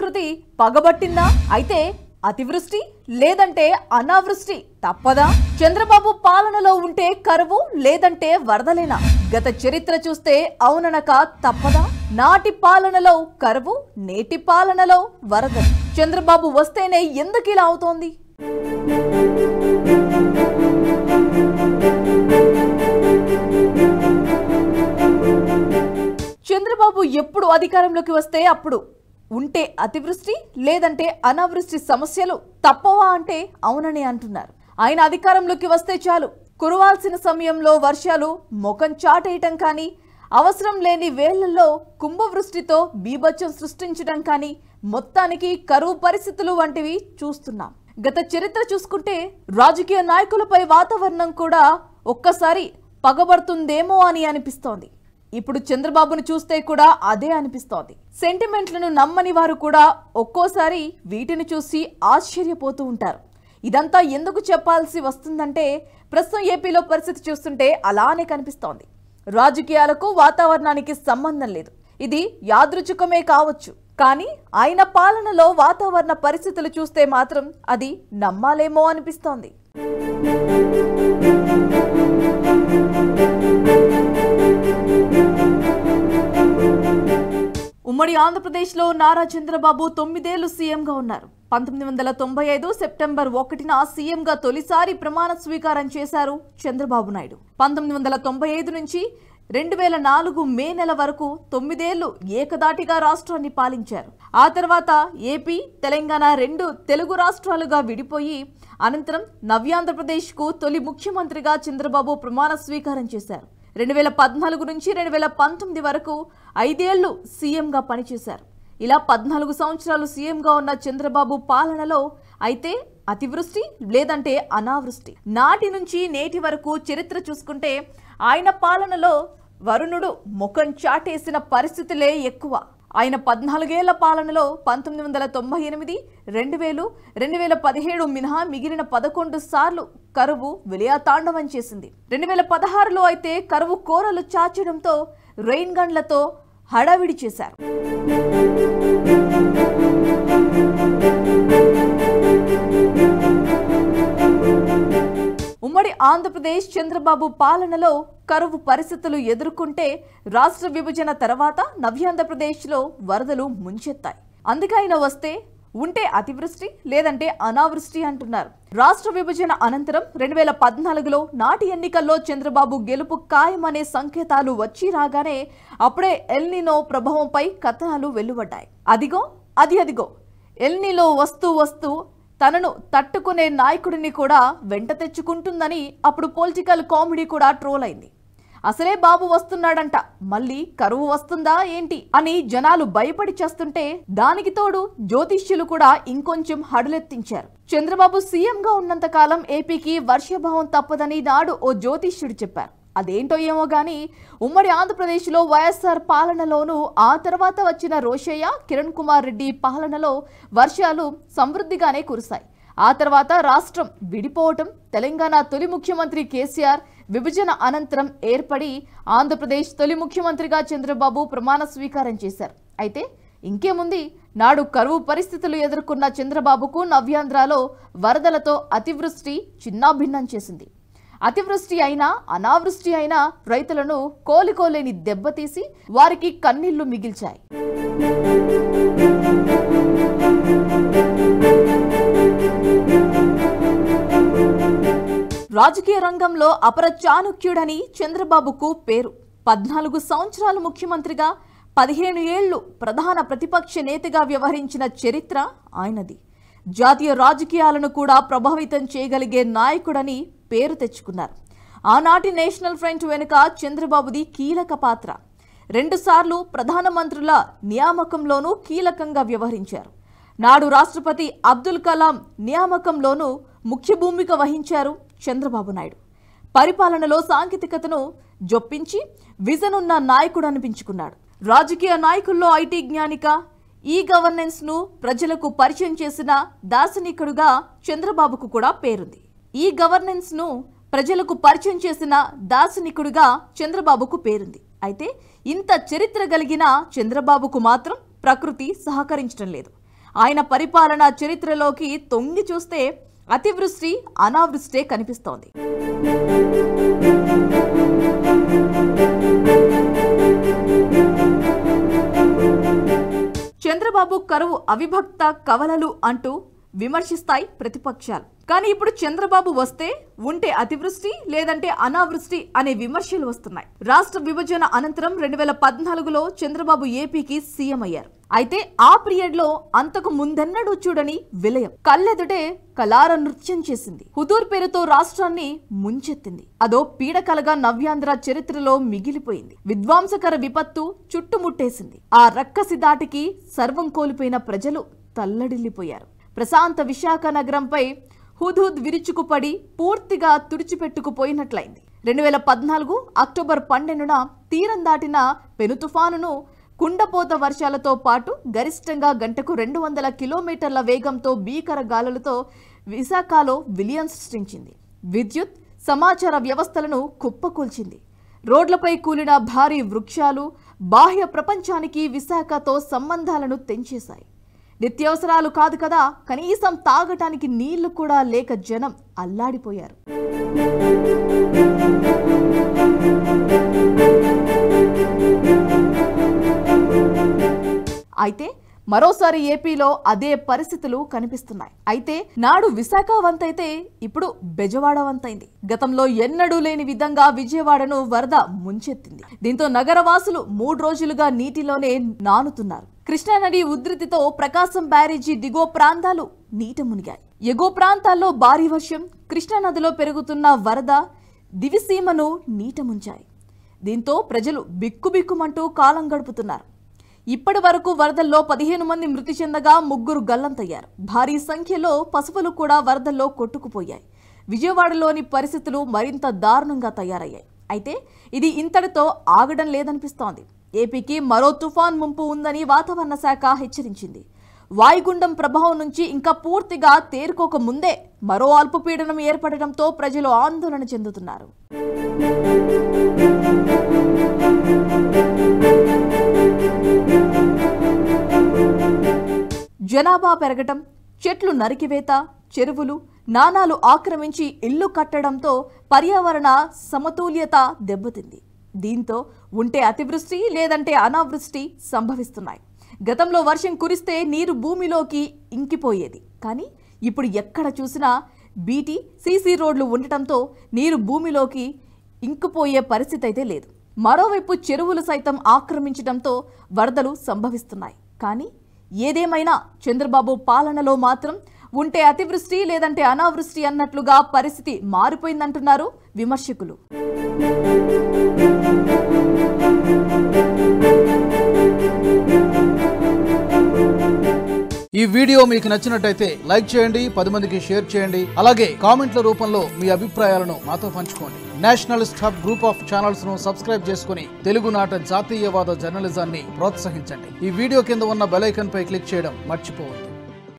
ప్రకృతి పగబట్టిందా? అయితే అతివృష్టి లేదంటే అనావృష్టి తప్పదా? చంద్రబాబు పాలనలో ఉంటే కరువు లేదంటే వరదలేనా? గత చరిత్ర చూస్తే అవుననక తప్పదా? నాటి పాలనలో కరువు, నేటి పాలనలో వరదలు. చంద్రబాబు వస్తేనే ఎందుకు ఇలా అవుతోంది? చంద్రబాబు ఎప్పుడు అధికారంలోకి వస్తే అప్పుడు ఉంటే అతివృష్టి లేదంటే అనావృష్టి సమస్యలు తప్పవా అంటే అవునని అంటున్నారు. ఆయన అధికారంలోకి వస్తే చాలు కురవాల్సిన సమయంలో వర్షాలు ముఖం చాటేయటం కానీ, అవసరం లేని వేళ్లలో కుంభవృష్టితో బీభత్సం సృష్టించడం కానీ, మొత్తానికి కరువు పరిస్థితులు వంటివి చూస్తున్నాం. గత చరిత్ర చూసుకుంటే రాజకీయ నాయకులపై వాతావరణం కూడా ఒక్కసారి పగబడుతుందేమో అని అనిపిస్తోంది. ఇప్పుడు చంద్రబాబును చూస్తే కూడా అదే అనిపిస్తోంది. సెంటిమెంట్లను నమ్మని వారు కూడా ఒక్కోసారి వీటిని చూసి ఆశ్చర్యపోతూ ఉంటారు. ఇదంతా ఎందుకు చెప్పాల్సి వస్తుందంటే ప్రస్తుతం ఏపీలో పరిస్థితి చూస్తుంటే అలానే కనిపిస్తోంది. రాజకీయాలకు వాతావరణానికి సంబంధం లేదు. ఇది యాదృచ్ఛికమే కావచ్చు, కానీ ఆయన పాలనలో వాతావరణ పరిస్థితులు చూస్తే మాత్రం అది నమ్మాలేమో అనిపిస్తోంది. ఉమ్మడి ఆంధ్రప్రదేశ్లో నారా చంద్రబాబు 9 ఏళ్లు సీఎంగా ఉన్నారు. 1995 సెప్టెంబర్ 1న సీఎంగా తొలిసారి ప్రమాణ స్వీకారం చేశారు చంద్రబాబు నాయుడు. 1995 నుంచి 2004 మే నెల వరకు 9 ఏళ్లు ఏకదాటిగా రాష్ట్రాన్ని పాలించారు. ఆ తర్వాత ఏపీ, తెలంగాణ 2 తెలుగు రాష్ట్రాలుగా విడిపోయి అనంతరం నవ్యాంధ్రప్రదేశ్కు తొలి ముఖ్యమంత్రిగా చంద్రబాబు ప్రమాణ స్వీకారం చేశారు. 2014 నుంచి 2019 వరకు 5 ఏళ్లు సీఎంగా పనిచేశారు. ఇలా 14 సంవత్సరాలు సీఎంగా ఉన్న చంద్రబాబు పాలనలో అయితే అతివృష్టి లేదంటే అనావృష్టి. నాటి నుంచి నేటి వరకు చరిత్ర చూసుకుంటే ఆయన పాలనలో వరుణుడు ముఖం చాటేసిన పరిస్థితులే ఎక్కువ. ఆయన 14 ఏళ్ల పాలనలో 1998, 2000, 2017 మినహా మిగిలిన 11 సార్లు కరువు విలయతాండవం చేసింది. 2016లో అయితే కరువు కోరలు చాచడంతో రెయిన్ గన్లతో హడావిడి చేశారు. ఉమ్మడి ఆంధ్రప్రదేశ్ చంద్రబాబు పాలనలో కరువు పరిస్థితులు ఎదుర్కొంటే రాష్ట్ర విభజన తర్వాత నవ్యాంధ్రప్రదేశ్లో వరదలు ముంచెత్తాయి. అందుకే ఆయన వస్తే ఉంటే అతివృష్టి లేదంటే అనావృష్టి అంటున్నారు. రాష్ట్ర విభజన అనంతరం 2014లో నాటి ఎన్నికల్లో చంద్రబాబు గెలుపు ఖాయమనే సంకేతాలు వచ్చి రాగానే అప్పుడే ఎల్నినో ప్రభావంపై కథనాలు వెలువడ్డాయి. అదిగో ఎల్నినో వస్తూ తనను తట్టుకునే నాయకుడిని కూడా వెంట తెచ్చుకుంటుందని అప్పుడు పొలిటికల్ కామెడీ కూడా ట్రోల్ అయింది. అసలే బాబు వస్తున్నాడంట, మళ్ళీ కరువు వస్తుందా ఏంటి అని జనాలు భయపడి చేస్తుంటే దానికి తోడు జ్యోతిష్యులు కూడా ఇంకొంచెం హడులెత్తించారు. చంద్రబాబు సీఎంగా ఉన్నంత కాలం ఏపీకి వర్షాభావం తప్పదని నాడు ఓ జ్యోతిష్యుడు చెప్పారు. అదేంటో ఏమో గానీ ఉమ్మడి ఆంధ్రప్రదేశ్లో వైఎస్ఆర్ పాలనలోనూ ఆ తర్వాత వచ్చిన రోషయ్య, కిరణ్ కుమార్ రెడ్డి పాలనలో వర్షాలు సమృద్ధిగానే కురిశాయి. ఆ తర్వాత రాష్ట్రం విడిపోవటం, తెలంగాణ తొలి ముఖ్యమంత్రి కేసీఆర్ విభజన అనంతరం ఏర్పడి ఆంధ్రప్రదేశ్ తొలి ముఖ్యమంత్రిగా చంద్రబాబు ప్రమాణ స్వీకారం చేశారు. అయితే ఇంకేముంది, నాడు కరువు పరిస్థితులు ఎదుర్కొన్న చంద్రబాబుకు నవ్యాంధ్రలో వరదలతో అతివృష్టి చిన్నాభిన్నం చేసింది. అతివృష్టి అయినా అనావృష్టి అయినా రైతులను కోలుకోలేని దెబ్బతీసి వారికి కన్నీళ్లు మిగిల్చాయి. రాజకీయ రంగంలో అపర చాణుక్యుడని చంద్రబాబుకు పేరు. 14 సంవత్సరాలు ముఖ్యమంత్రిగా, 15 ఏళ్లు ప్రధాన ప్రతిపక్ష నేతగా వ్యవహరించిన చరిత్ర ఆయనది. జాతీయ రాజకీయాలను కూడా ప్రభావితం చేయగలిగే నాయకుడని పేరు తెచ్చుకున్నారు. ఆనాటి నేషనల్ ఫ్రంట్ వెనుక చంద్రబాబుది కీలక పాత్ర. 2 సార్లు ప్రధానమంత్రుల నియామకంలోనూ కీలకంగా వ్యవహరించారు. నాడు రాష్ట్రపతి అబ్దుల్ కలాం నియామకంలోనూ ముఖ్య భూమిక వహించారు చంద్రబాబు నాయుడు. పరిపాలనలో సాంకేతికతను జొప్పించి విజన్ ఉన్న నాయకుడు అనిపించుకున్నాడు. రాజకీయ నాయకుల్లో ఐటీ జ్ఞానిక, ఈ గవర్నెన్స్ ను ప్రజలకు పరిచయం చేసిన దార్శనికుడుగా చంద్రబాబుకు కూడా పేరుంది. ఈ గవర్నెన్స్ ను ప్రజలకు పరిచయం చేసిన దార్శనికుడుగా చంద్రబాబుకు పేరుంది. అయితే ఇంత చరిత్ర కలిగిన చంద్రబాబుకు మాత్రం ప్రకృతి సహకరించడం లేదు. ఆయన పరిపాలనా చరిత్రలోకి తొంగి చూస్తే అతివృష్టి అనావృష్టే కనిపిస్తోంది. చంద్రబాబు కరువు అవిభక్త కవలలు అంటూ విమర్శిస్తాయి ప్రతిపక్షాలు. కానీ ఇప్పుడు చంద్రబాబు వస్తే ఉంటే అతివృష్టి లేదంటే అనావృష్టి అనే విమర్శలు వస్తున్నాయి. రాష్ట్ర విభజన అనంతరం 2014లో చంద్రబాబు ఏపీకి సీఎం అయ్యారు. అయితే ఆ పీరియడ్ లో అంతకు ముందెన్నడూ చూడని విలయం కళ్ళెదుటే కలార నృత్యం చేసింది. హుదూర్ పేరుతో రాష్ట్రాన్ని ముంచెత్తింది. అదో పీడకలగా నవ్యాంధ్ర చరిత్రలో మిగిలిపోయింది. విధ్వంసకర విపత్తు చుట్టుముట్టేసింది. ఆ రక్కసి దాటికి సర్వం కోల్పోయిన ప్రజలు తల్లడిల్లిపోయారు. ప్రశాంత విశాఖ నగరంపై హుద్హుద్ విరుచుకుపడి పూర్తిగా తుడిచిపెట్టుకుపోయినట్లయింది. 2014 అక్టోబర్ 12న తీరం దాటిన పెను తుఫానును కుండపోత వర్షాలతో పాటు గరిష్టంగా గంటకు 200 కిలోమీటర్ల వేగంతో భీకర గాలులతో విశాఖలో విలయం సృష్టించింది. విద్యుత్ సమాచార వ్యవస్థలను కుప్పకూల్చింది. రోడ్లపై కూలిన భారీ వృక్షాలు బాహ్య ప్రపంచానికి విశాఖతో సంబంధాలను తెంచేశాయి. నిత్యావసరాలు కాదు కదా, కనీసం తాగటానికి నీళ్లు కూడా లేక జనం అల్లాడిపోయారు. అయితే మరోసారి ఏపీలో అదే పరిస్థితులు కనిపిస్తున్నాయి. అయితే నాడు విశాఖ వంతైతే ఇప్పుడు బెజవాడ వంతైంది. గతంలో ఎన్నడూ లేని విధంగా విజయవాడను వరద ముంచెత్తింది. దీంతో నగరవాసులు 3 రోజులుగా నీటిలోనే నానుతున్నారు. కృష్ణానది ఉధృతితో ప్రకాశం బ్యారేజీ దిగువ ప్రాంతాలు నీట మునిగాయి. ఎగువ ప్రాంతాల్లో భారీ వర్షం, కృష్ణానదిలో పెరుగుతున్న వరద దివిసీమను నీట ముంచాయి. దీంతో ప్రజలు బిక్కుబిక్కుమంటూ కాలం గడుపుతున్నారు. ఇప్పటి వరకు వరదల్లో 15 మంది మృతి చెందగా 3 గల్లంతయ్యారు. భారీ సంఖ్యలో పశువులు కూడా వరదల్లో కొట్టుకుపోయాయి. విజయవాడలోని పరిస్థితులు మరింత దారుణంగా తయారయ్యాయి. అయితే ఇది ఇంతటితో ఆగడం లేదనిపిస్తోంది. ఏపీకి మరో తుఫాన్ ముంపు ఉందని వాతావరణ శాఖ హెచ్చరించింది. వాయుగుండం ప్రభావం నుంచి ఇంకా పూర్తిగా తేరుకోక ముందే మరో అల్పపీడనం ఏర్పడడంతో ప్రజలు ఆందోళన చెందుతున్నారు. జనాభా పెరగటం, చెట్లు నరికివేత, చెరువులు, నానాలు ఆక్రమించి ఇల్లు కట్టడంతో పర్యావరణ సమతుల్యత దెబ్బతింది. దీంతో ఉంటే అతివృష్టి లేదంటే అనావృష్టి సంభవిస్తున్నాయి. గతంలో వర్షం కురిస్తే నీరు భూమిలోకి ఇంకిపోయేది. కానీ ఇప్పుడు ఎక్కడ చూసినా బీటీ, సీసీ రోడ్లు ఉండటంతో నీరు భూమిలోకి ఇంకిపోయే పరిస్థితి అయితే లేదు. మరోవైపు చెరువులు సైతం ఆక్రమించడంతో వరదలు సంభవిస్తున్నాయి. కానీ ఏదేమైనా చంద్రబాబు పాలనలో మాత్రం ఉంటే అతివృష్టి లేదంటే అనావృష్టి అన్నట్లుగా పరిస్థితి మారిపోయిందంటున్నారు విమర్శకులు. ఈ వీడియో మీకు నచ్చినట్టయితే లైక్ చేయండి, 10 మందికి షేర్ చేయండి. అలాగే కామెంట్ల రూపంలో మీ అభిప్రాయాలను మాతో పంచుకోండి. Nationalist hub group of channels ను సబ్స్క్రైబ్ చేసుకుని తెలుగునాట జాతీయవాద జర్నలిజాన్ని ప్రోత్సహించండి. ఈ వీడియో కింద ఉన్న బెల్ ఐకాన్ పై క్లిక్ చేయడం మర్చిపోవద్దు.